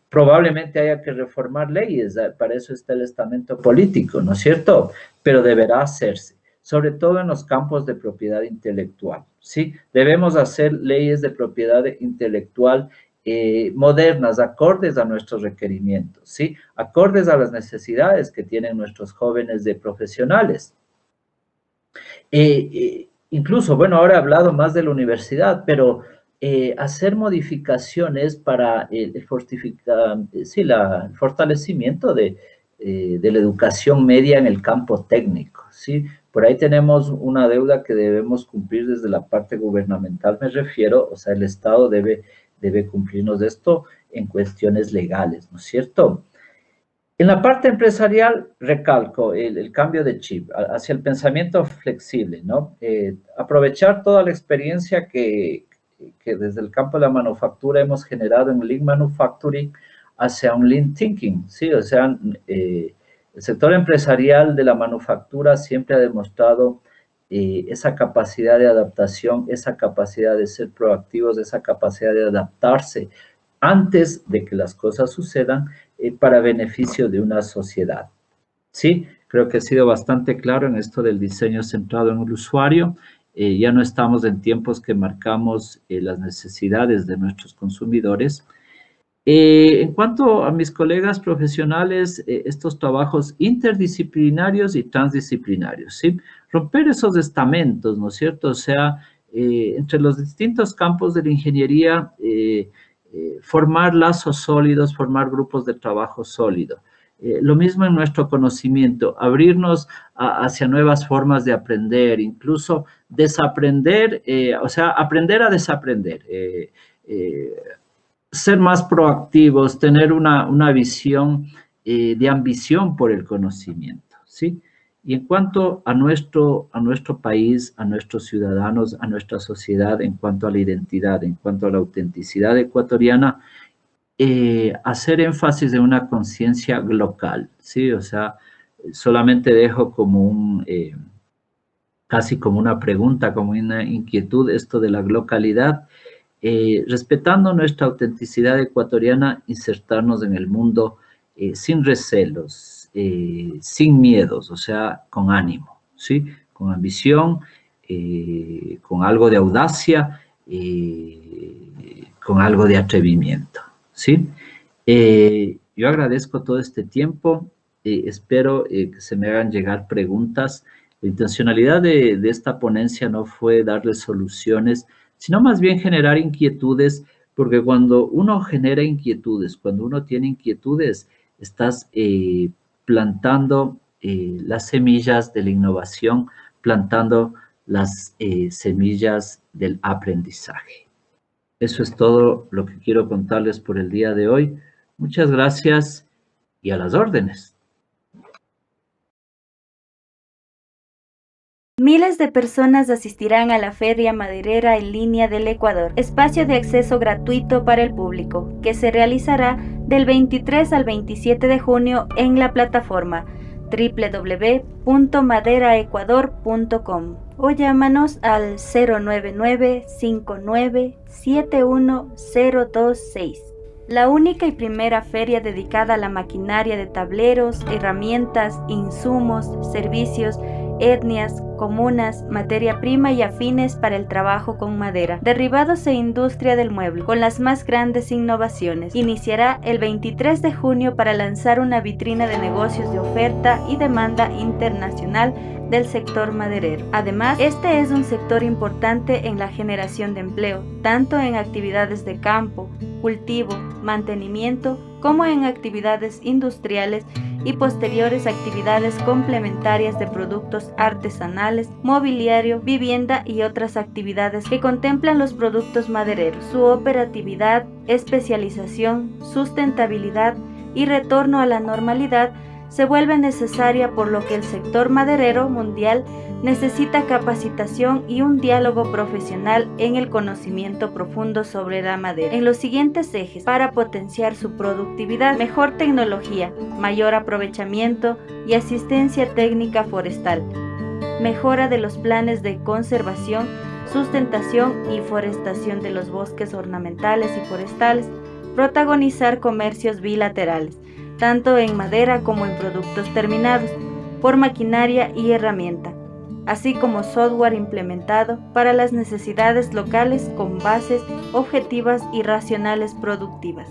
Probablemente haya que reformar leyes, para eso está el estamento político, ¿no es cierto? Pero deberá hacerse, sobre todo en los campos de propiedad intelectual, ¿sí? Debemos hacer leyes de propiedad intelectual modernas, acordes a nuestros requerimientos, ¿sí? Acordes a las necesidades que tienen nuestros jóvenes de profesionales. Incluso, bueno, ahora he hablado más de la universidad, pero hacer modificaciones para el fortalecimiento de la educación media en el campo técnico, ¿sí? Por ahí tenemos una deuda que debemos cumplir desde la parte gubernamental, me refiero, o sea, el Estado debe cumplirnos esto en cuestiones legales, ¿no es cierto? En la parte empresarial, recalco el cambio de chip hacia el pensamiento flexible, ¿no? Aprovechar toda la experiencia que desde el campo de la manufactura hemos generado en Lean Manufacturing hacia un Lean Thinking, ¿sí? O sea, el sector empresarial de la manufactura siempre ha demostrado esa capacidad de adaptación, esa capacidad de ser proactivos, esa capacidad de adaptarse antes de que las cosas sucedan para beneficio de una sociedad. Sí, creo que he sido bastante claro en esto del diseño centrado en el usuario. Ya no estamos en tiempos que marcamos las necesidades de nuestros consumidores. En cuanto a mis colegas profesionales, estos trabajos interdisciplinarios y transdisciplinarios, ¿sí? Romper esos estamentos, ¿no es cierto? O sea, entre los distintos campos de la ingeniería, formar lazos sólidos, formar grupos de trabajo sólidos. Lo mismo en nuestro conocimiento, abrirnos hacia nuevas formas de aprender, incluso desaprender, o sea, aprender a desaprender, ser más proactivos, tener una visión de ambición por el conocimiento, ¿sí? Y en cuanto a nuestro país, a nuestros ciudadanos, a nuestra sociedad, en cuanto a la identidad, en cuanto a la autenticidad ecuatoriana, hacer énfasis en una conciencia local, ¿sí? O sea, solamente dejo como casi como una pregunta, como una inquietud esto de la localidad, respetando nuestra autenticidad ecuatoriana, insertarnos en el mundo sin recelos, sin miedos, o sea, con ánimo, ¿sí? Con ambición, con algo de audacia, con algo de atrevimiento, ¿sí? Yo agradezco todo este tiempo, espero que se me hagan llegar preguntas. La intencionalidad de esta ponencia no fue darles soluciones, sino más bien generar inquietudes, porque cuando uno genera inquietudes, cuando uno tiene inquietudes, estás plantando las semillas de la innovación, plantando las semillas del aprendizaje. Eso es todo lo que quiero contarles por el día de hoy. Muchas gracias y a las órdenes. Miles de personas asistirán a la Feria Maderera en Línea del Ecuador, espacio de acceso gratuito para el público, que se realizará del 23 al 27 de junio en la plataforma www.maderaecuador.com o llámanos al 099-5971-026. La única y primera feria dedicada a la maquinaria de tableros, herramientas, insumos, servicios, etnias, comunas, materia prima y afines para el trabajo con madera, derribados e industria del mueble, con las más grandes innovaciones. Iniciará el 23 de junio para lanzar una vitrina de negocios de oferta y demanda internacional del sector maderero. Además, este es un sector importante en la generación de empleo, tanto en actividades de campo, cultivo, mantenimiento, como en actividades industriales y posteriores actividades complementarias de productos artesanales, mobiliario, vivienda y otras actividades que contemplan los productos madereros, su operatividad, especialización, sustentabilidad y retorno a la normalidad se vuelve necesaria, por lo que el sector maderero mundial necesita capacitación y un diálogo profesional en el conocimiento profundo sobre la madera, en los siguientes ejes, para potenciar su productividad: mejor tecnología, mayor aprovechamiento y asistencia técnica forestal, mejora de los planes de conservación, sustentación y forestación de los bosques ornamentales y forestales, protagonizar comercios bilaterales, tanto en madera como en productos terminados, por maquinaria y herramienta, así como software implementado para las necesidades locales con bases objetivas y racionales productivas.